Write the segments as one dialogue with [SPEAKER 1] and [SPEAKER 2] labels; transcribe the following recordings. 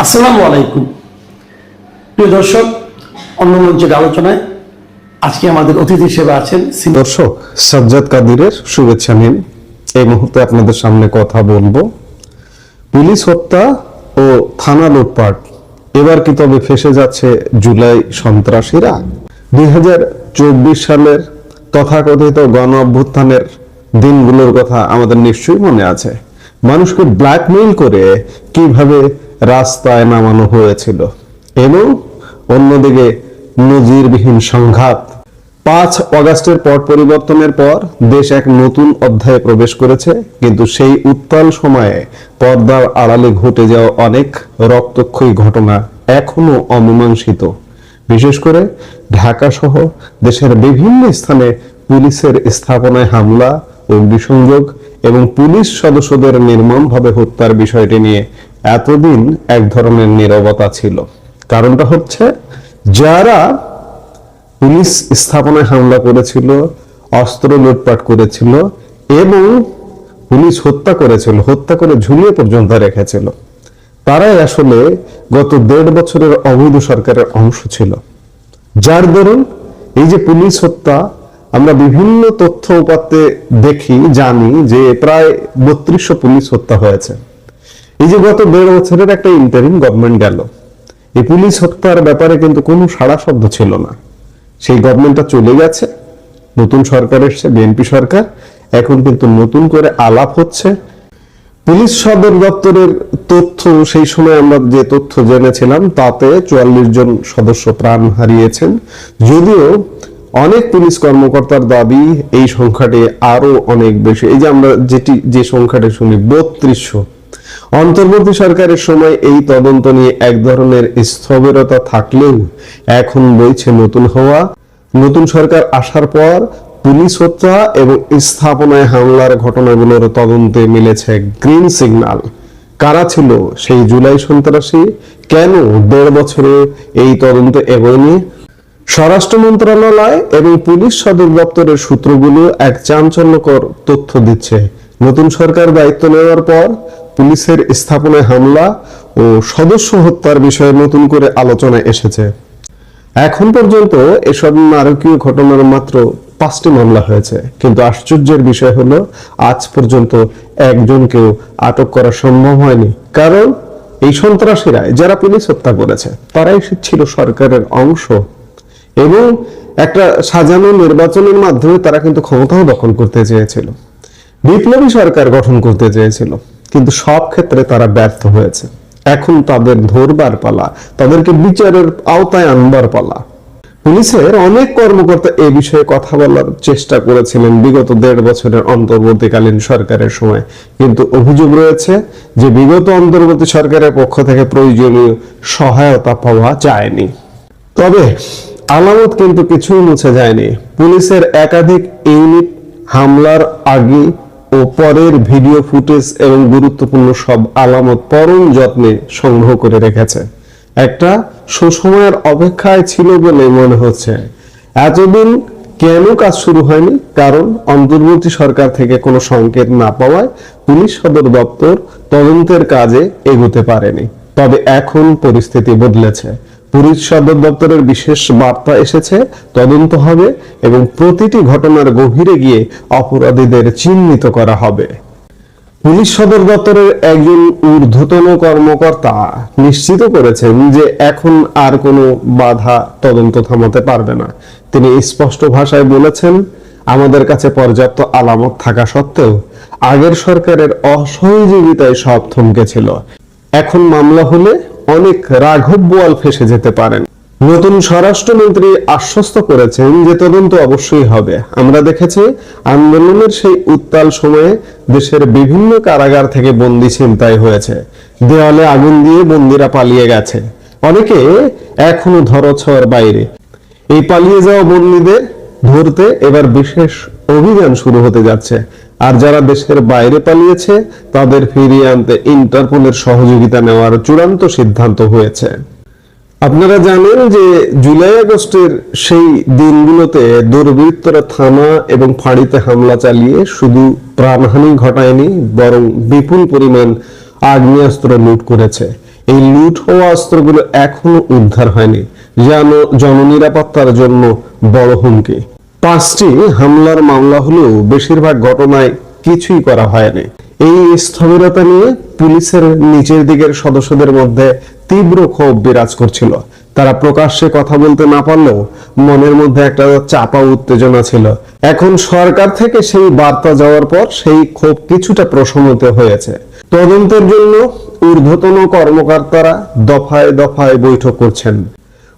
[SPEAKER 1] আসসালামু আলাইকুম প্রিয় দর্শক, অন্য মঞ্চের আলোচনায় আজকে আমাদের অতিথি হিসেবে আছেন
[SPEAKER 2] দর্শক সাজ্জাদ কাদিরের শুভেচ্ছা নিন। এই মুহূর্তে আপনাদের সামনে কথা বলবো পুলিশ হত্যা ও থানা লুটপাট। এবার কি তবে ফেসে যাচ্ছে জুলাই সন্ত্রাসীরা? 2024 সালের তথাকথিত গণ অভ্যুত্থানের দিনগুলোর কথা আমাদের নিশ্চয়ই মনে আছে। মানুষকে ব্ল্যাকমেইল করে কিভাবে রাস্তায় নামানো হয়েছিল এবং অন্যদিকে নজিরবিহীন সংঘাত। 5 অগাস্টের পট পরিবর্তনের পর দেশ এক নতুন অধ্যায়ে প্রবেশ করেছে, কিন্তু সেই উত্তাল সময়ে পর্দার আড়ালে ঘটে যাওয়া অনেক রক্তক্ষয়ী ঘটনা এখনো অমীমাংসিত। বিশেষ করে ঢাকা সহ দেশের বিভিন্ন স্থানে পুলিশের স্থাপনায় হামলা, অগ্নিসংযোগ এবং পুলিশ সদস্যদের নির্মমভাবে হত্যার বিষয়টি নিয়ে এতদিন এক ধরনের নীরবতা ছিল। কারণটা হচ্ছে, যারা পুলিশ স্থাপনায় হামলা করেছিল, অস্ত্র লুটপাট করেছিল এবং পুলিশ হত্যা করেছিল, হত্যা করে ঝুলিয়ে পর্যন্ত রেখেছিল, তারাই আসলে গত 1.5 বছরের অবৈধ সরকারের অংশ ছিল। যার দরুন এই যে পুলিশ হত্যা, আমরা বিভিন্ন তথ্য উপাত্তে দেখি, জানি যে প্রায় 3200 পুলিশ হত্যা হয়েছে। এই যে গত 1.5 বছরের একটা ইন্টারিম গভর্নমেন্ট গেল, এই পুলিশ হত্যার ব্যাপারে কিন্তু কোনো সাড়া শব্দ ছিল না। সেই গভর্নমেন্টটা চলে গেছে, নতুন সরকার এসছে, বিএনপি সরকার। এখন কিন্তু নতুন করে আলাপ হচ্ছে। পুলিশ সদর দপ্তরের তথ্য, সেই সময় আমরা যে তথ্য জেনেছিলাম তাতে 44 জন সদস্য প্রাণ হারিয়েছেন। যদিও অনেক পুলিশ কর্মকর্তার দাবি এই সংখ্যাটি আরো অনেক বেশি। এই যে আমরা যে সংখ্যাটি শুনি 3200। অন্তর্বর্তী সরকারের সময় এই তদন্ত নিয়ে এক ধরনের স্থবিরতা থাকলেও এখন বইছে নতুন হওয়া। নতুন সরকার আসার পর পুলিশ হত্যা এবং স্থাপনায় হামলার ঘটনাগুলোর তদন্তে মিলেছে গ্রিন সিগন্যাল। কারা ছিল সেই জুলাই সন্ত্রাসী? কেন 1.5 বছরে এই তদন্ত এগোয়নি? স্বরাষ্ট্র মন্ত্রণালয় এবং পুলিশ সদর দপ্তরের সূত্রগুলো এক চাঞ্চল্যকর তথ্য দিচ্ছে। নতুন সরকার দায়িত্ব নেওয়ার পর পুলিশের স্থাপনায় হামলা ও সদস্য হত্যার বিষয়ে নতুন করে আলোচনা এসেছে। এখন পর্যন্ত এসব নারকীয় ঘটনার মাত্র 5টি মামলা হয়েছে, কিন্তু আশ্চর্যের বিষয় হলো আজ পর্যন্ত একজনকেও আটক করা সম্ভব হয়নি। কারণ এই সন্ত্রাসীরা যারা পুলিশ হত্যা করেছে তারাই ছিল সরকারের অংশ এবং একটা সাজানো নির্বাচনের মাধ্যমে তারা কিন্তু ক্ষমতাও দখল করতে চেয়েছিল, বিপ্লবী সরকার গঠন করতে চেয়েছিল, কিন্তু সব ক্ষেত্রে তারা ব্যর্থ হয়েছে। এখন তাদের ধরবার পালা, তাদেরকে বিচারের আওতায় আনবার পালা। পুলিশের অনেক কর্মকর্তা এ বিষয়ে কথা বলার চেষ্টা করেছিলেন বিগত 1.5 বছরের অন্তর্বর্তীকালীন সরকারের সময়, কিন্তু অভিযোগ রয়েছে যে বিগত অন্তর্বর্তী সরকারের পক্ষ থেকে প্রয়োজনীয় সহায়তা পাওয়া যায়নি। তবে আলামত কিন্তু কিছুই মুছে যায়নি। পুলিশের একাধিক ইউনিট হামলার আগে ও পরের ভিডিও ফুটেজ এবং গুরুত্বপূর্ণ সব আলামত পরম যত্নে সংগ্রহ করে রেখেছে। একটা সুসময়ের অপেক্ষায় ছিল বলে মনে হচ্ছে। এতদিন কেন কাজ শুরু হয়নি? কারণ অন্তর্বর্তী সরকার থেকে কোনো সংকেত না পাওয়ায় পুলিশ সদর দপ্তর তদন্তের কাজে এগোতে পারেনি। তবে এখন পরিস্থিতি বদলেছে। পুলিশ সদর দপ্তরের বিশেষ বার্তা এসেছে, তদন্ত হবে এবং প্রতিটি ঘটনার গভীরে গিয়ে অপরাধীদের চিহ্নিত করা হবে। পুলিশ সদর দপ্তরের একজন ঊর্ধ্বতন কর্মকর্তা নিশ্চিত করেছেন যে এখন আর কোনো বাধা তদন্ত থামাতে পারবে না। তিনি স্পষ্ট ভাষায় বলেছেন, আমাদের কাছে পর্যাপ্ত আলামত থাকা সত্ত্বেও আগের সরকারের অসহযোগিতায় সব থমকে ছিল। এখন মামলা হলে অনেক রাঘব বোয়াল ফেসে যেতে পারেন। নতুন স্বরাষ্ট্রমন্ত্রী আশ্বস্ত করেছেন যে তদন্ত অবশ্যই হবে। আমরা দেখেছি আন্দোলনের সেই উত্তাল সময়ে দেশের বিভিন্ন কারাগার থেকে বন্দী ছিনতাই হয়েছে, দেওয়ালে আগুন দিয়ে বন্দীরা পালিয়ে গেছে, অনেকে এখনো ধরাছোঁয়ার বাইরে। এই পালিয়ে যাওয়া বন্দীদের ধরতে এবার বিশেষ অভিযান শুরু হতে যাচ্ছে। আর যারা দেশের বাইরে পালিয়েছে তাদের ফিরিয়ে আনতে ইন্টারপোলের সহযোগিতা নেওয়ার চূড়ান্ত সিদ্ধান্ত হয়েছে। আপনারা জানেন যে জুলাই আগস্টের সেই দিনগুলোতে দুর্বৃত্তরা থানা এবং ফাঁড়িতে হামলা চালিয়ে শুধু প্রাণহানি ঘটায়নি, বরং বিপুল পরিমাণ আগ্নেয়াস্ত্র লুট করেছে। এই লুট হওয়া অস্ত্রগুলো এখনো উদ্ধার হয়নি, যেন জননিরাপত্তার জন্য বড় হুমকি। 5টি হামলার মামলা হলেও বেশিরভাগ ঘটনায় কিছুই করা হয়নি। এই স্থবিরতা নিয়ে পুলিশের নিচের দিকের সদস্যদের মধ্যে তীব্র ক্ষোভ বিরাজ করছিল। তারা প্রকাশ্যে কথা বলতে না পারলেও মনের মধ্যে একটা চাপা উত্তেজনা ছিল। এখন সরকার থেকে সেই বার্তা যাওয়ার পর সেই ক্ষোভ কিছুটা প্রশমিত হয়েছে। তদন্তের জন্য ঊর্ধ্বতন কর্মকর্তারা দফায় দফায় বৈঠক করছেন।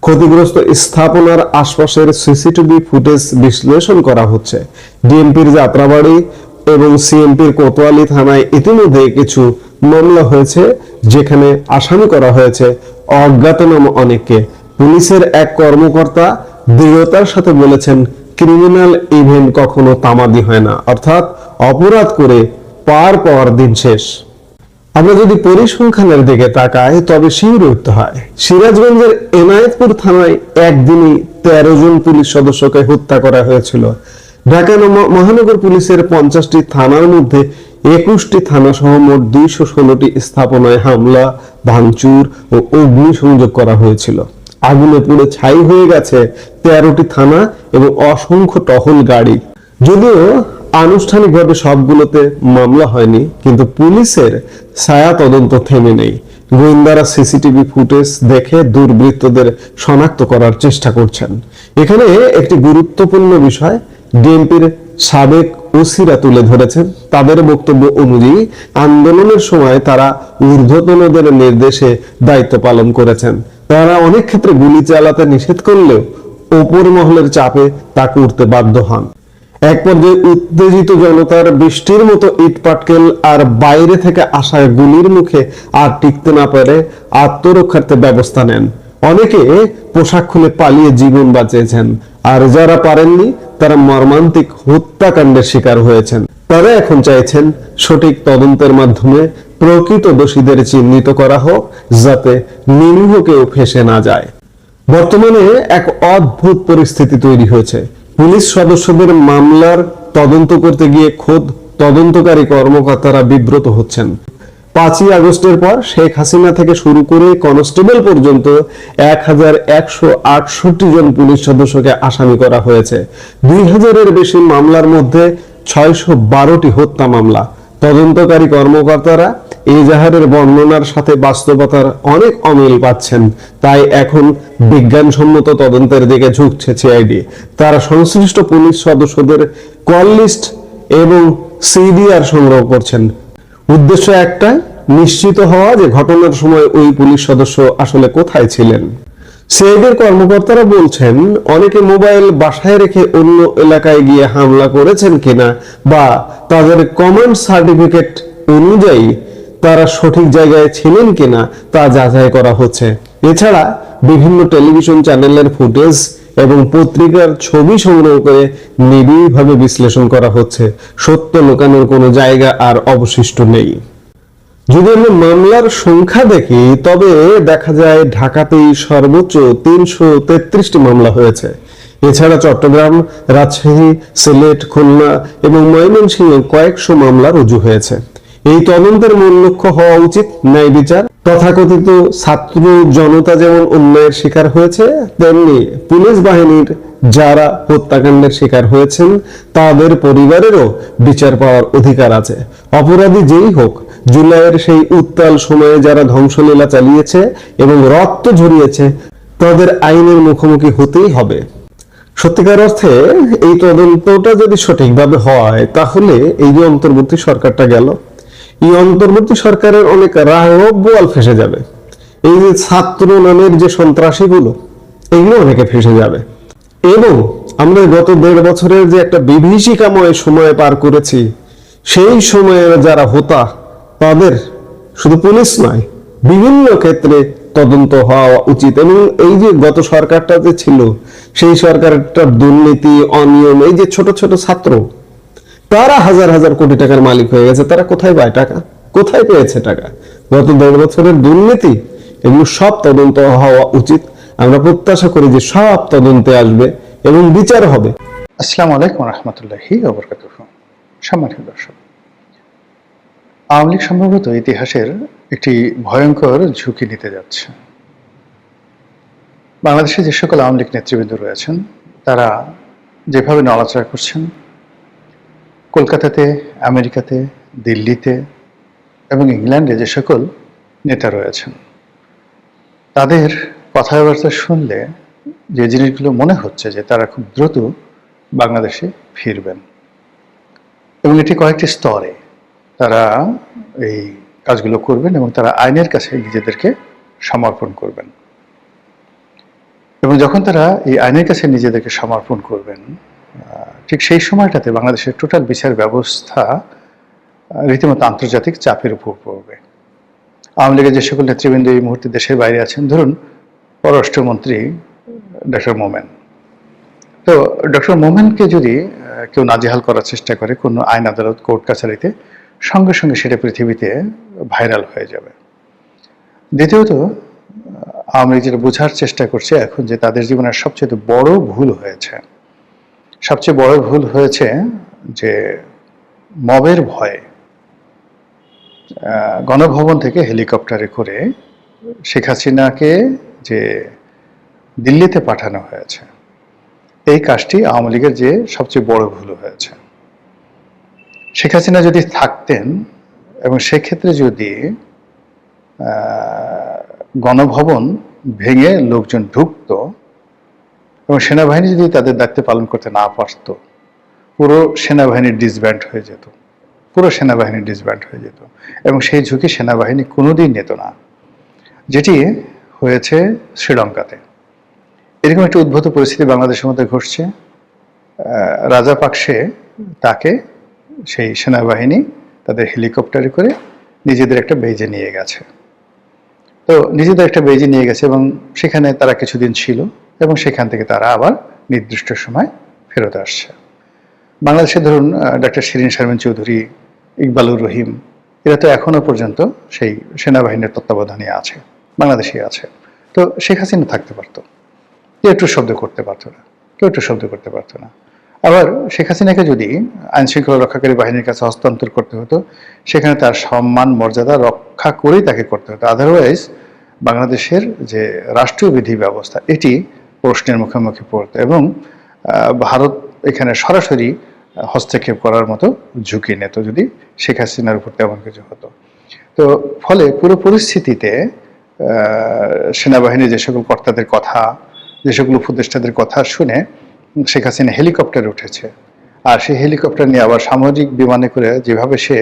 [SPEAKER 2] ক্ষতিগ্রস্ত স্থাপনার আশপাশের সিসিটিভি ফুটেজ বিশ্লেষণ করা হচ্ছে। ডিএমপির যাত্রাবাড়ি এবং সিএমপির কোতোয়ালি থানায় ইতিমধ্যে কিছু মামলা হয়েছে, যেখানে আসামি করা হয়েছে অজ্ঞাতনামা অনেককে। পুলিশের এক কর্মকর্তা দৃঢ়তার সাথে বলেছেন, ক্রিমিনাল ইভেন্ট কখনো তামাদি হয় না, অর্থাৎ অপরাধ করে পার পাওয়ার দিন শেষ। আমরা যদি পরিসংখ্যানের দিকে তাকাই তবে শিউরে উঠতে হয়। সিরাজগঞ্জের এনায়েতপুর থানায় একদিনই 13 জন পুলিশ সদস্যকে হত্যা করা হয়েছিল। ঢাকা মহানগর পুলিশের 50টি থানার মধ্যে 21টি থানা সহ মোট 216টি স্থাপনায় হামলা, ভাঙচুর ও অগ্নিসংযোগ করা হয়েছিল। আগুনে পুড়ে ছাই হয়ে গেছে 13টি থানা এবং অসংখ্য টহল গাড়ি। যদিও আনুষ্ঠানিকভাবে সবগুলোতে মামলা হয়নি, কিন্তু পুলিশের ছায়া তদন্ত থেমে নেই। গোয়েন্দারা সিসিটিভি ফুটেজ দেখে দুর্বৃত্তদের শনাক্ত করার চেষ্টা করছেন। এখানে একটি গুরুত্বপূর্ণ বিষয় ডিএমপির সাবেক ওসিরা তুলে ধরেছেন। তাদের বক্তব্য অনুযায়ী আন্দোলনের সময় তারা ঊর্ধ্বতনদের নির্দেশে দায়িত্ব পালন করেছেন। তারা অনেক ক্ষেত্রে গুলি চালাতে নিষেধ করলেও ওপর মহলের চাপে তা করতে বাধ্য হন। এক পর্যায়ে উত্তেজিত জনতার বৃষ্টির মতো ইট পাটকেল আর বাইরে থেকে আসা গুলির মুখে আর টিকতে না পারে আত্মরক্ষার্থে ব্যবস্থা নেন। অনেকে পোশাক খুলে পালিয়ে জীবন বাঁচিয়েছেন, আর যারা পারেননি তারা মর্মান্তিক হত্যাকাণ্ডের শিকার হয়েছেন। তারা এখন চাইছেন সঠিক তদন্তের মাধ্যমে প্রকৃত দোষীদের চিহ্নিত করা হোক, যাতে নিরীহ কেউ ফেঁসে না যায়। বর্তমানে এক অদ্ভুত পরিস্থিতি তৈরি হয়েছে। পুলিশ সদস্যদের মামলার তদন্ত করতে গিয়ে খোদ তদন্তকারী কর্মকর্তারা বিব্রত হচ্ছেন। 5ই আগস্টের পর শেখ হাসিনা থেকে শুরু করে কনস্টেবল পর্যন্ত 1168 জন পুলিশ সদস্যকে আসামি করা হয়েছে। 2000-এর বেশি মামলার মধ্যে 612টি হত্যা মামলা। তদন্তকারী কর্মকর্তারা এজাহারের বর্ণনার সাথে বাস্তবতার অনেক অমিল পাচ্ছেন। তাই এখন বিজ্ঞানসম্মত তদন্তের দিকে ঝুঁকছে সিআইডি। তারা সংশ্লিষ্ট পুলিশ সদস্যদের কল লিস্ট এবং সিডিআর সংগ্রহ করছেন। উদ্দেশ্য একটাই, নিশ্চিত হওয়া যে ঘটনার সময় ওই পুলিশ সদস্য আসলে কোথায় ছিলেন। সিআইডির কর্মকর্তারা বলছেন, অনেকে মোবাইল বাসায় রেখে অন্য এলাকায় গিয়ে হামলা করেছেন কিনা বা তাদের কমান্ড সার্টিফিকেট অনুযায়ী তারা সঠিক জায়গায় ছিলেন কিনা তা যাচাই করা হচ্ছে। এছাড়া বিভিন্ন টেলিভিশন চ্যানেলের ফুটেজ এবং পত্রিকার ছবি সংগ্রহ করে নিবিড়ভাবে বিশ্লেষণ করা হচ্ছে। সত্য লুকানোর কোনো জায়গা আর অবশিষ্ট নেই। যদি আমরা মামলার সংখ্যা দেখি তবে দেখা যায় ঢাকাতেই সর্বোচ্চ 333টি মামলা হয়েছে। এছাড়া চট্টগ্রাম, রাজশাহী, সিলেট, খুলনা এবং ময়মনসিংহে কয়েকশো মামলা রুজু হয়েছে। এই তদন্তের মূল লক্ষ্য হওয়া উচিত ন্যায় বিচার। তথাকথিত ছাত্র জনতা যেমন অন্যায়ের শিকার হয়েছে, তেমনি পুলিশ বাহিনীর যারা হত্যাকাণ্ডের শিকার হয়েছেন তাদের পরিবারেরও বিচার পাওয়ার অধিকার আছে। অপরাধী যেই হোক, জুলাইয়ের সেই উত্তাল সময়ে যারা ধ্বংসলীলা চালিয়েছে এবং রক্ত ঝরিয়েছে তাদের আইনের মুখোমুখি হতেই হবে। সত্যিকার অর্থে এই তদন্তটা যদি সঠিকভাবে হয় তাহলে এই যে অন্তর্বর্তী সরকারটা গেল, এই অন্তর্বর্তী সরকারের অনেক রাহবোয়াল ফেসে যাবে। এই যে ছাত্র নামের যে সন্ত্রাসীগুলো, এগুলো অনেকে ফেসে যাবে। এবং আমরা গত 1.5 বছরের যে একটা বিভীষিকাময় সময় পার করেছি, সেই সময়ে যারা হোতা তাদের শুধু পুলিশ নয়, বিভিন্ন ক্ষেত্রে তদন্ত হওয়া উচিত। এবং এই যে গত সরকারটা যে ছিল, সেই সরকারটার দুর্নীতি, অনিয়ম, এই যে ছোট ছোট ছাত্র, তারা হাজার হাজার কোটি টাকার মালিক হয়ে গেছে। তারা কোথায় পায় টাকা, কোথায় পেয়েছে টাকা? গত 1.5 বছরের দুর্নীতি, এগুলো সব তদন্ত হওয়া উচিত। আমরা প্রত্যাশা করি যে সব তদন্তে আসবে এবং বিচার হবে।
[SPEAKER 3] আসসালামু আলাইকুম রহমতুল্লাহি ওয়া বারাকাতুহু। সম্মানিত দর্শক, আওয়ামী লীগ সম্ভবত ইতিহাসের একটি ভয়ঙ্কর ঝুঁকি নিতে যাচ্ছে। বাংলাদেশে যে সকল আওয়ামী লীগ নেতৃবৃন্দ রয়েছেন তারা যেভাবে নড়াচড়া করছেন, কলকাতাতে, আমেরিকাতে, দিল্লিতে এবং ইংল্যান্ডে যে সকল নেতা রয়েছেন, তাদের কথাবার্তা শুনলে যে জিনিসগুলো মনে হচ্ছে যে তারা খুব দ্রুত বাংলাদেশে ফিরবেন এবং এটি কয়েকটি স্তরে তারা এই কাজগুলো করবেন এবং তারা আইনের কাছে নিজেদেরকে সমর্পণ করবেন। এবং যখন তারা এই আইনের কাছে নিজেদেরকে সমর্পণ করবেন, ঠিক সেই সময়টাতে বাংলাদেশের টোটাল বিচার ব্যবস্থা রীতিমতো আন্তর্জাতিক চাপের উপর পড়বে। আওয়ামী লীগের যে সকল নেতৃবৃন্দ এই মুহূর্তে দেশের বাইরে আছেন, ধরুন পররাষ্ট্রমন্ত্রী ডক্টর মোমেন, তো ডক্টর মোমেনকে যদি কেউ নাজেহাল করার চেষ্টা করে কোনো আইন আদালত কোর্ট কাছারিতে, সঙ্গে সঙ্গে সেটা পৃথিবীতে ভাইরাল হয়ে যাবে। দ্বিতীয়ত, আওয়ামী লীগ যেটা বোঝার চেষ্টা করছে এখন যে তাদের জীবনের সবচেয়ে বড় ভুল হয়েছে, সবচেয়ে বড় ভুল হয়েছে যে মবের ভয়ে গণভবন থেকে হেলিকপ্টারে করে শেখ হাসিনাকে যে দিল্লিতে পাঠানো হয়েছে, এই কাজটি আওয়ামী লীগের যে সবচেয়ে বড় ভুল হয়েছে। শেখ হাসিনা যদি থাকতেন এবং সেক্ষেত্রে যদি গণভবন ভেঙে লোকজন ঢুকতো এবং সেনাবাহিনী যদি তাদের দায়িত্ব পালন করতে না পারত, পুরো সেনাবাহিনী ডিসব্যান্ড হয়ে যেত, পুরো সেনাবাহিনী ডিসব্যান্ড হয়ে যেত এবং সেই ঝুঁকি সেনাবাহিনী কোনোদিন নিত না, যেটি হয়েছে শ্রীলঙ্কাতে। এরকম একটি উদ্ভূত পরিস্থিতি বাংলাদেশের মধ্যে ঘটছে। রাজাপাকসে তাকে সেই সেনাবাহিনী তাদের হেলিকপ্টারে করে নিজেদের একটা বেজে নিয়ে গেছে। তো নিজেদের একটা বেজে নিয়ে গেছে এবং সেখানে তারা কিছুদিন ছিল এবং সেখান থেকে তারা আবার নির্দিষ্ট সময় ফেরত আসছে। বাংলাদেশে ধরুন ডক্টর শিরিন শারমিন চৌধুরী, ইকবালুর রহিম, এরা তো এখনো পর্যন্ত সেই সেনাবাহিনীর তত্ত্বাবধানে আছে, বাংলাদেশে আছে। তো শেখ হাসিনা থাকতে পারতো, কেউ একটু শব্দ করতে পারতো না, কেউ একটু শব্দ করতে পারতো না। আবার শেখ হাসিনাকে যদি আইন শৃঙ্খলা রক্ষাকারী বাহিনীর কাছে হস্তান্তর করতে হতো, সেখানে তার সম্মান মর্যাদা রক্ষা করেই তাকে করতে হতো। আদারওয়াইজ বাংলাদেশের যে রাষ্ট্রীয় বিধি ব্যবস্থা এটি প্রশ্নের মুখোমুখি পড়তো এবং ভারত এখানে সরাসরি হস্তক্ষেপ করার মতো ঝুঁকি নিত যদি শেখ হাসিনার উপর তেমন কিছু হতো। তো ফলে পুরো পরিস্থিতিতে সেনাবাহিনীর যে সকল কর্তাদের কথা, যে সকল উপদেষ্টাদের কথা শুনে শেখ হাসিনা হেলিকপ্টারে উঠেছে, আর সেই হেলিকপ্টার নিয়ে আবার সামরিক বিমানে করে যেভাবে সে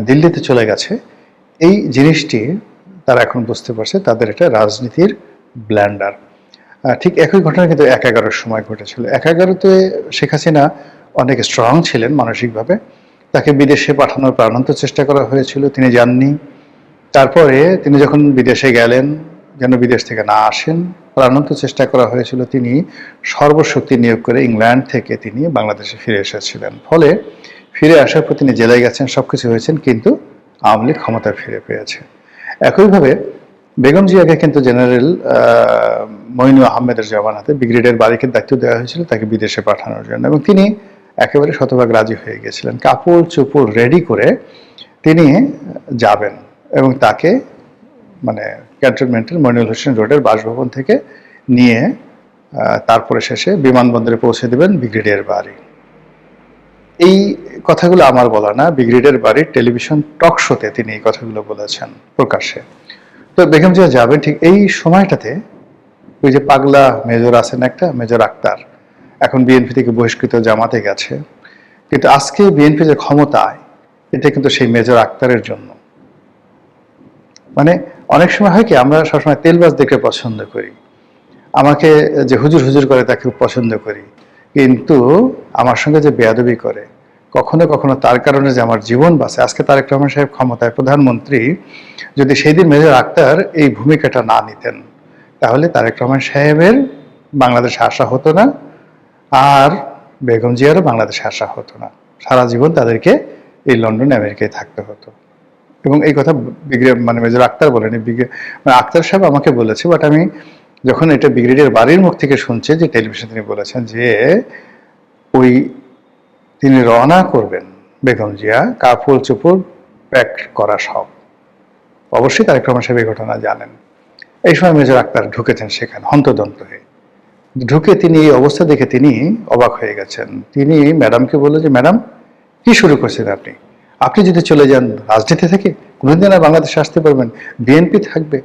[SPEAKER 3] দিল্লিতে চলে গেছে, এই জিনিসটি তারা এখন বুঝতে পারছে তাদের একটা রাজনীতির ব্ল্যান্ডার। ঠিক একই ঘটনা কিন্তু ১/১১-র সময় ঘটেছিল। ১/১১-তে শেখ হাসিনা অনেক স্ট্রং ছিলেন মানসিকভাবে, তাকে বিদেশে পাঠানোর প্রাণান্ত চেষ্টা করা হয়েছিল, তিনি যাননি। তারপরে তিনি যখন বিদেশে গেলেন, যেন বিদেশ থেকে না আসেন, প্রাণান্ত চেষ্টা করা হয়েছিল, তিনি সর্বশক্তি নিয়োগ করে ইংল্যান্ড থেকে তিনি বাংলাদেশে ফিরে এসেছিলেন। ফলে ফিরে আসার পর তিনি জেলায় গেছেন, সবকিছু হয়েছেন, কিন্তু আওয়ামী লীগ ক্ষমতায় ফিরে পেয়েছে। একইভাবে বেগম জিয়াকে কিন্তু জেনারেল মঈনু আহমেদের জমানাতে ব্রিগেডিয়ার বারিকের দায়িত্ব দেওয়া হয়েছিল তাকে বিদেশে পাঠানোর জন্য, এবং তিনি একেবারে শতভাগ রাজি হয়ে গেছিলেন। কাপড় চোপড় রেডি করে তিনি যাবেন এবং তাকে মানে ক্যান্টনমেন্টের মইনুল হোসেন রোডের বাসভবন থেকে নিয়ে তারপরে শেষে বিমানবন্দরে পৌঁছে দেবেন ব্রিগেডিয়ার বাড়ি। এই কথাগুলো আমার বলা না, ব্রিগেডিয়ার বাড়ির টেলিভিশন টক শোতে তিনি এই কথাগুলো বলেছেন প্রকাশ্যে। তো বেগম জিয়া যাবেন ঠিক এই সময়টাতে ওই যে পাগলা মেজর আছেন একটা, মেজর আক্তার, এখন বিএনপি থেকে বহিষ্কৃত, জামাতে গেছে, কিন্তু আজকে বিএনপি যে ক্ষমতায়, এটা কিন্তু সেই মেজর আক্তারের জন্য। মানে অনেক সময় হয় কি, আমরা সবসময় তেলবাজ দেখে পছন্দ করি, আমাকে যে হুজুর হুজুর করে তাকে পছন্দ করি, কিন্তু আমার সঙ্গে যে বেয়াদবি করে, কখনো কখনো তার কারণে যে আমার জীবন বাঁচে। আজকে তারেক রহমান সাহেব ক্ষমতায়, প্রধানমন্ত্রী, যদি সেই দিন মেজর আক্তার এই ভূমিকাটা না নিতেন, তাহলে তারেক রহমান সাহেবের বাংলাদেশে আসা হতো না, আর বেগম জিয়ারও বাংলাদেশে আসা হতো না। সারা জীবন তাদেরকে এই লন্ডন আমেরিকায় থাকতে হতো। এবং এই কথা মানে মেজর আক্তার বলেনি, মানে আক্তার সাহেব আমাকে বলেছে, বাট আমি যখন এটা ব্রিগেডিয়ার বাড়ির মুখ থেকে শুনছি যে টেলিভিশনে তিনি বলেছেন যে ওই তিনি রওনা করবেন বেগম জিয়া, কাপড় চোপড় প্যাক করা সব, অবশ্যই তারেক রহমান সাহেব এই ঘটনা জানেন। এই সময় মেজর আক্তার ঢুকেছেন সেখানে হন্তদন্ত হয়ে। ঢুকে তিনি এই অবস্থা দেখে তিনি অবাক হয়ে গেছেন। তিনি ম্যাডামকে বললেন যে, ম্যাডাম কি শুরু করছেন আপনি? আপনি যদি চলে যান রাজনীতি থেকে, কোনোদিন আর বাংলাদেশে আসতে পারবেন? বিএনপি থাকবে,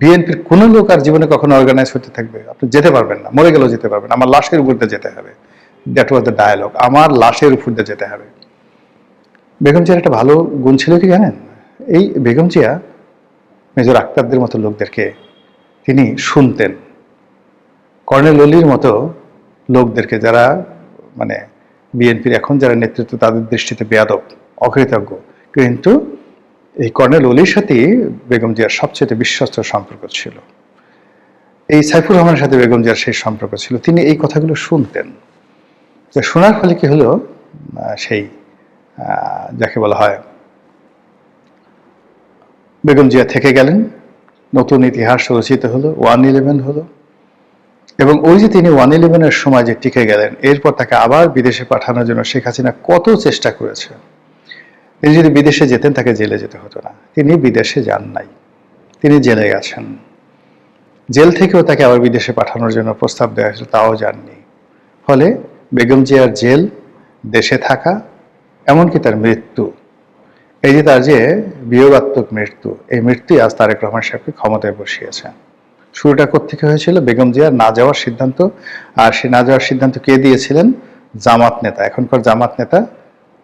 [SPEAKER 3] বিএনপির কোনো লোক আর জীবনে কখনো অর্গানাইজ হতে থাকবে, আপনি যেতে পারবেন না, মরে গেলেও যেতে পারবেন, আমার লাশের উপর দিয়ে যেতে হবে। দ্যাট ওয়াজ দ্য ডায়ালগ, আমার লাশের উপর দিয়ে যেতে হবে। বেগম জিয়ার একটা ভালো গুণ ছিল কি জানেন? এই বেগম জিয়া মেজর আক্তারদের মতো লোকদেরকে তিনি শুনতেন। কর্নেল অলির মতো লোকদেরকে, যারা মানে বিএনপির এখন যারা নেতৃত্ব, তাদের দৃষ্টিতে বেয়াদব, অকৃতজ্ঞ, কিন্তু এই কর্নেল অলির সাথেই বেগম জিয়ার সবচেয়ে বিশ্বস্ত সম্পর্ক ছিল। এই সাইফুর রহমানের সাথে বেগম জিয়ার সেই সম্পর্ক ছিল। তিনি এই কথাগুলো শুনতেন। তো শোনার ফলে কি হলো, সেই যাকে বলা হয় বেগম জিয়া থেকে গেলেন, নতুন ইতিহাস রচিত হলো, 1/11 হলো। এবং ওই যে তিনি 1/11-এর সময় যে টিকে গেলেন, এরপর তাকে আবার বিদেশে পাঠানোর জন্য শেখ হাসিনা কত চেষ্টা করেছে। তিনি যদি বিদেশে যেতেন, তাকে জেলে যেতে হতো না। তিনি বিদেশে যান নাই, তিনি জেলে গেছেন। জেল থেকেও তাকে আবার বিদেশে পাঠানোর জন্য প্রস্তাব দেওয়া হয়েছিল, তাও যাননি। ফলে বেগম জিয়ার জেল, দেশে থাকা, এমনকি তার মৃত্যু, এই যে তার যে বিয়োগাত্মক মৃত্যু, এই মৃত্যুই আজ তারেক রহমান সাহেবকে ক্ষমতায় বসিয়েছে। শুরুটা কোত্থেকে হয়েছিল? বেগম জিয়ার না যাওয়ার সিদ্ধান্ত। আর সে না যাওয়ার সিদ্ধান্ত কে দিয়েছিলেন? জামাত নেতা, এখনকার জামাত নেতা,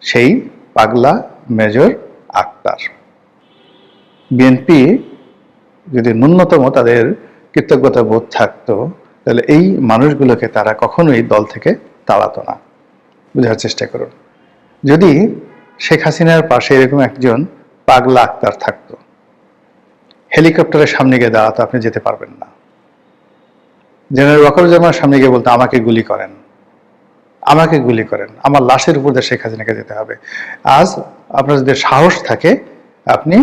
[SPEAKER 3] সেই পাগলা মেজর আক্তার। বিএনপি যদি ন্যূনতম তাদের কৃতজ্ঞতা বোধ থাকতো, তাহলে এই মানুষগুলোকে তারা কখনোই দল থেকে তাড়াতো না। বোঝার চেষ্টা করুন। যদি শেখ হাসিনার পাশে এরকম একজন পাগলা আক্তার থাকতো, হেলিকপ্টারের সামনে গিয়ে দাঁড়াতো, আপনি যেতে পারবেন না। জেনারেল ওয়াকারুজ্জামানের সামনে গিয়ে বলতো, আমাকে গুলি করেন, আমাকে গুলি করেন, আমার লাশের উপর দিয়ে শেখ হাসিনাকে যেতে হবে। আজ আপনার যদি সাহস থাকে, আপনি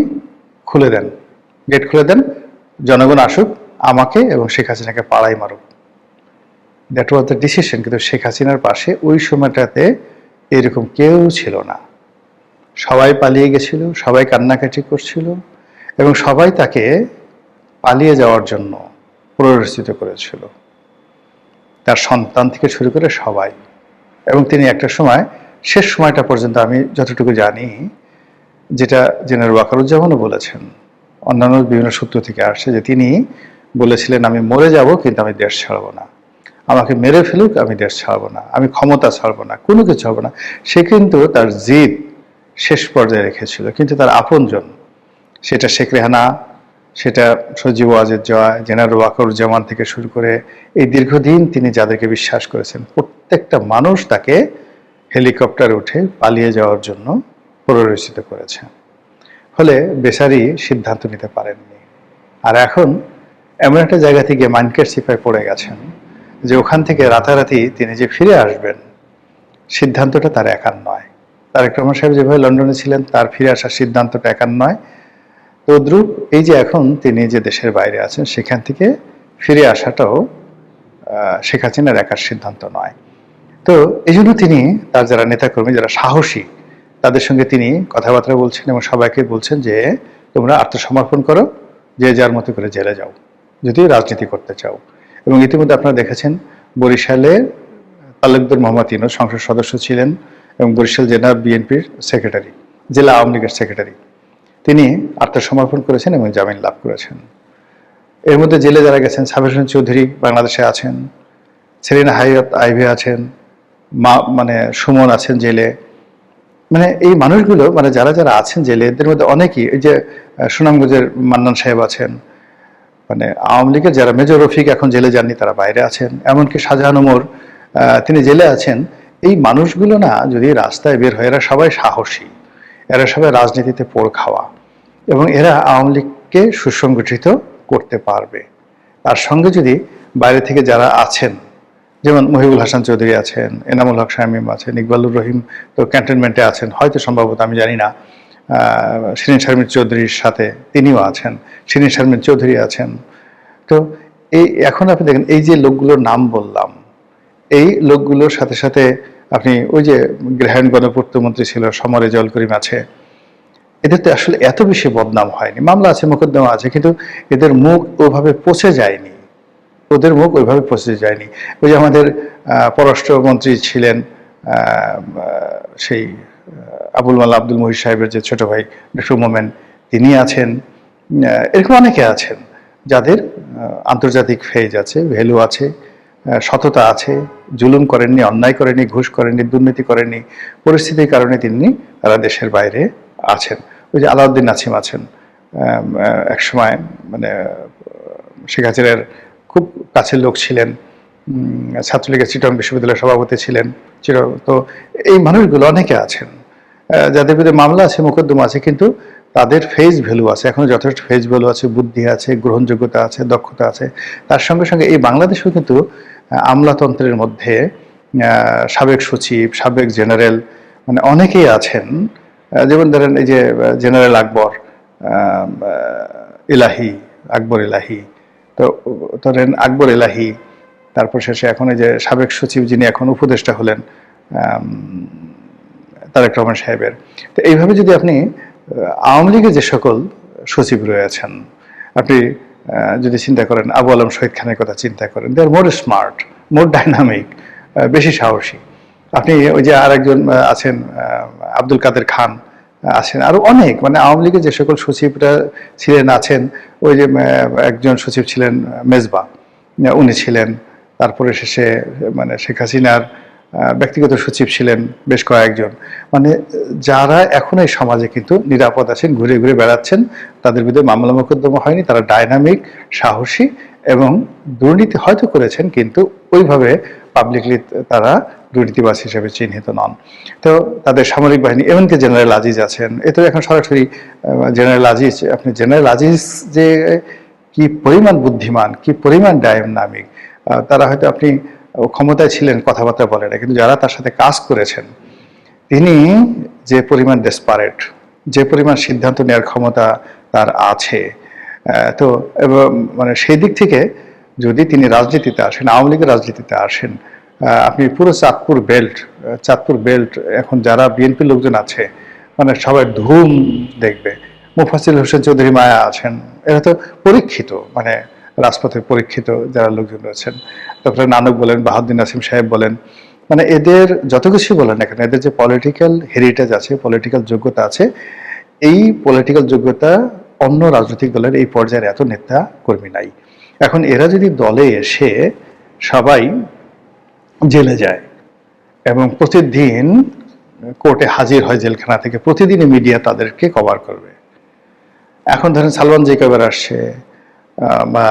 [SPEAKER 3] খুলে দেন, গেট খুলে দেন, জনগণ আসুক, আমাকে এবং শেখ হাসিনাকে পাড়াই মারুক। That was the decision. কিন্তু শেখ হাসিনার পাশে ওই সময়টাতে এরকম কেউ ছিল না। সবাই পালিয়ে গেছিল, সবাই কান্নাকাটি করছিল, এবং সবাই তাকে পালিয়ে যাওয়ার জন্য প্ররোচিত করেছিল, তার সন্তান থেকে শুরু করে সবাই। এবং তিনি একটা সময়, শেষ সময়টা পর্যন্ত আমি যতটুকু জানি, যেটা জেনারেল ওয়াকারুজ্জামানও বলেছেন, অন্যান্য বিভিন্ন সূত্র থেকে আসছে, যে তিনি বলেছিলেন, আমি মরে যাব কিন্তু আমি দেশ ছাড়বো না, আমাকে মেরে ফেলুক, আমি দেশ ছাড়বো না, আমি ক্ষমতা ছাড়বো না, কোনো কিছু ছাড়বো না। সে কিন্তু তার জিদ শেষ পর্যায়ে রেখেছিল। কিন্তু তার আপনজন, সেটা শেখ রেহানা, সেটা সজীব ওয়াজেদ জয়, জেনারেল ওয়াকারুজ্জামান থেকে শুরু করে এই দীর্ঘদিন তিনি যাদেরকে বিশ্বাস করেছেন, প্রত্যেকটা মানুষ তাকে হেলিকপ্টারে উঠে পালিয়ে যাওয়ার জন্য প্ররোচিত করেছে। ফলে বেচারি সিদ্ধান্ত নিতে পারেননি। আর এখন এমন একটা জায়গা থেকে মাইনকার সিপায় পড়ে গেছেন যে ওখান থেকে রাতারাতি তিনি যে ফিরে আসবেন, সিদ্ধান্তটা তার একার নয়। তারেক রহমান সাহেব যেভাবে লন্ডনে ছিলেন, তার ফিরে আসার সিদ্ধান্তটা একার নয়। তদ্রূপ এই যে এখন তিনি যে দেশের বাইরে আছেন, সেখান থেকে ফিরে আসাটাও শেখ হাসিনার একার সিদ্ধান্ত নয়। তো এই জন্য তিনি তার যারা নেতাকর্মী, যারা সাহসী, তাদের সঙ্গে তিনি কথাবার্তা বলছেন এবং সবাইকে বলছেন যে তোমরা আত্মসমর্পণ করো, যে যার মতো করে জেলে যাও যদি রাজনীতি করতে চাও। এবং ইতিমধ্যে আপনারা দেখেছেন, বরিশালে তালুকদার মোহাম্মদ ইউনূস সংসদ সদস্য ছিলেন এবং বরিশাল জেলা বিএনপির সেক্রেটারি, জেলা আওয়ামী লীগের সেক্রেটারি, তিনি আত্মসমর্পণ করেছেন এবং জামিন লাভ করেছেন। এর মধ্যে জেলে যারা গেছেন, সাবের হোসেন চৌধুরী বাংলাদেশে আছেন, সেলিনা হায়াত আইভি আছেন, মানে সুমন আছেন জেলে। মানে এই মানুষগুলো, মানে যারা যারা আছেন জেলে, এদের মধ্যে অনেকেই, এই যে সুনামগঞ্জের মান্নান সাহেব আছেন, মানে আওয়ামী লীগের যারা, মেজর রফিক এখন জেলে যাননি, তারা বাইরে আছেন, এমনকি শাহজাহান ওমর তিনি জেলে আছেন। এই মানুষগুলো না যদি রাস্তায় বের হয়, এরা সবাই সাহসী, এরা সবাই রাজনীতিতে পোড় খাওয়া, এবং এরা আওয়ামী লীগকে সুসংগঠিত করতে পারবে। তার সঙ্গে যদি বাইরে থেকে যারা আছেন, যেমন মহিবুল হাসান চৌধুরী আছেন, এনামুল হক শামীম আছেন, ইকবালুর রহিম তো ক্যান্টনমেন্টে আছেন, হয়তো সম্ভবত, আমি জানি না, শিরিন শারমিন চৌধুরীর সাথে তিনিও আছেন, শিরিন শারমিন চৌধুরী আছেন। তো এই এখন আপনি দেখেন, এই যে লোকগুলোর নাম বললাম, এই লোকগুলোর সাথে সাথে আপনি ওই যে গ্রাহায়ণ গণপূর্ত মন্ত্রী ছিল সমরে জল করিম আছে, এদের তো আসলে এত বেশি বদনাম হয়নি, মামলা আছে, মোকদ্দমা আছে, কিন্তু এদের মুখ ওভাবে পচে যায়নি, ওদের মুখ ওইভাবে পচে যায়নি। ওই যে আমাদের পররাষ্ট্রমন্ত্রী ছিলেন সেই আবুল মাল্লা আব্দুল মুহিত সাহেবের যে ছোট ভাই ডক্টর মোমেন, তিনি আছেন, এরকম অনেকে আছেন যাদের আন্তর্জাতিক ফেজ আছে, ভ্যালু আছে, সততা আছে, জুলুম করেননি, অন্যায় করেননি, ঘুষ করেননি, দুর্নীতি করেননি, পরিস্থিতির কারণে তারা দেশের বাইরে আছেন। ওই যে আলাউদ্দিন নাসিম আছেন, একসময় মানে শেখ হাসিনার খুব কাছের লোক ছিলেন, ছাত্রলীগের চিটং বিশ্ববিদ্যালয়ের সভাপতি ছিলেন। তো এই মানুষগুলো অনেকে আছেন যাদের বিরুদ্ধে মামলা আছে, মোকদ্দমা আছে, কিন্তু তাদের ফেস ভ্যালু আছে, এখনো যথেষ্ট ফেস ভ্যালু আছে, বুদ্ধি আছে, গ্রহণযোগ্যতা আছে, দক্ষতা আছে। তার সঙ্গে সঙ্গে এই বাংলাদেশেও কিন্তু আমলাতন্ত্রের মধ্যে সাবেক সচিব, সাবেক জেনারেল মানে অনেকেই আছেন। যেমন ধরেন এই যে জেনারেল আকবর ইলাহি, আকবর ইলাহি, তো ধরেন আকবর ইলাহি, তারপর শেষে এখন এই যে সাবেক সচিব যিনি এখন উপদেষ্টা হলেন তারেক রহমান সাহেবের। তো এইভাবে যদি আপনি আওয়ামী লীগের যে সকল সচিব রয়েছেন, আপনি যদি চিন্তা করেন, আবু আলম শহীদ খানের কথা চিন্তা করেন, দে আর মোর স্মার্ট, মোর ডাইনামিক, বেশি সাহসী। আপনি ওই যে আর একজন আছেন আব্দুল কাদের খান আছেন, আরো অনেক, মানে আওয়ামী লীগের যে সকল সচিবরা ছিলেন আছেন। ওই যে একজন সচিব ছিলেন মেজবা, উনি ছিলেন। তারপরে শেষে মানে শেখ হাসিনার ব্যক্তিগত সচিব ছিলেন বেশ কয়েকজন, মানে যারা এখন এই সমাজে কিন্তু নিরাপদ আছেন, ঘুরে ঘুরে বেড়াচ্ছেন, তাদের বিরুদ্ধে মামলা মোকদ্দমা হয়নি, তারা ডাইনামিক, সাহসী এবং দুর্নীতি হয়তো করেছেন কিন্তু ওইভাবে পাবলিকলি তারা দুর্নীতিবাজ হিসেবে চিহ্নিত নন। তো তাদের সামরিক বাহিনী, এমনকি জেনারেল আজিজ আছেন, এ তো এখন সরাসরি জেনারেল আজিজ, আপনি জেনারেল আজিজ যে কি পরিমাণ বুদ্ধিমান, কি পরিমাণ ডাইনামিক, তারা হয়তো আপনি ক্ষমতায় ছিলেন, কথাবার্তা বলে না, কিন্তু যারা তার সাথে কাজ করেছেন, তিনি যে পরিমাণ ডেসপারেট, যে পরিমাণ সিদ্ধান্ত নেওয়ার ক্ষমতা তার আছে, তো মানে সেই দিক থেকে যদি তিনি রাজনীতিতে আসেন, আওয়ামী লীগের রাজনীতিতে আসেন, আপনি পুরো চাঁদপুর বেল্ট এখন যারা বিএনপির লোকজন আছে, মানে সবাই ধুম দেখবে। মুফাসিল হোসেন চৌধুরী মায়া আছেন, এরা তো পরীক্ষিত, মানে রাজপথে পরীক্ষিত যারা লোকজন রয়েছেন। তারপরে নানক বলেন, বাহাউদ্দিন নাসিম সাহেব বলেন, মানে এদের যত কিছু বলেন না কেন, এদের যে পলিটিক্যাল হেরিটেজ আছে, পলিটিক্যাল যোগ্যতা আছে, এই পলিটিক্যাল যোগ্যতা অন্য রাজনৈতিক দলের এই পর্যায়ের এত নেতা কর্মী নাই। এখন এরা যদি দলে এসে সবাই জেলে যায় এবং প্রতিদিন কোর্টে হাজির হয় জেলখানা থেকে, প্রতিদিনই মিডিয়া তাদেরকে কভার করবে। এখন ধরেন সালমান যে কবার আসছে, বা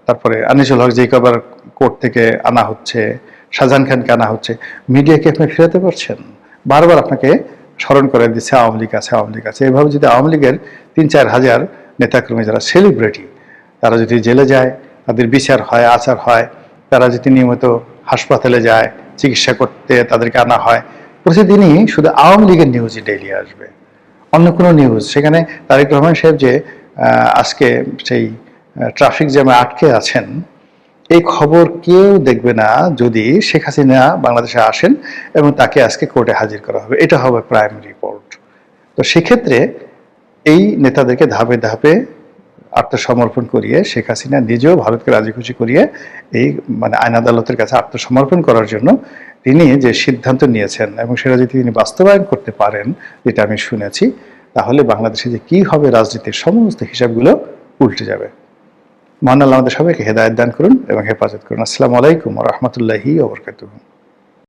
[SPEAKER 3] তারপরে আনিসুল হক যে কবার কোর্ট থেকে আনা হচ্ছে, শাহজাহান খানকে আনা হচ্ছে, মিডিয়াকে আপনি ফেরাতে পারছেন? বারবার আপনাকে স্মরণ করে দিচ্ছে আওয়ামী লীগ আছে, আওয়ামী লীগ আছে। এভাবে যদি আওয়ামী লীগের ৩-৪ হাজার নেতাকর্মী যারা সেলিব্রিটি, তারা যদি জেলে যায়, তাদের বিচার হয়, আচার হয়, তারা যদি নিয়মিত হাসপাতালে যায়, চিকিৎসা করতে তাদেরকে আনা হয়, প্রতিদিনই শুধু আওয়ামী লীগের নিউজই ডেইলি আসবে, অন্য কোনো নিউজ। সেখানে তারেক রহমান সাহেব যে আজকে সেই ট্রাফিক জ্যামে আটকে আছেন, এই খবর কেউ দেখবে না যদি শেখ হাসিনা বাংলাদেশে আসেন এবং তাকে আজকে কোর্টে হাজির করা হবে, এটা হবে প্রাইম রিপোর্ট। তো সেক্ষেত্রে এই নেতাদেরকে ধাপে ধাপে আত্মসমর্পণ করিয়ে, শেখ হাসিনা নিজেও ভারতকে রাজি খুশি করিয়ে এই মানে আইন আদালতের কাছে আত্মসমর্পণ করার জন্য তিনি যে সিদ্ধান্ত নিয়েছেন, এবং সেটা যদি তিনি বাস্তবায়ন করতে পারেন, যেটা আমি শুনেছি, তাহলে বাংলাদেশে যে কি হবে রাজনীতির সমস্ত হিসাবগুলো উল্টে যাবে। মহান আল্লাহ আমাদের সবাইকে হেদায়েত দান করুন এবং হেফাজত করুন। আসসালামু আলাইকুম ওয়া রাহমাতুল্লাহি ওয়া বারাকাতুহু।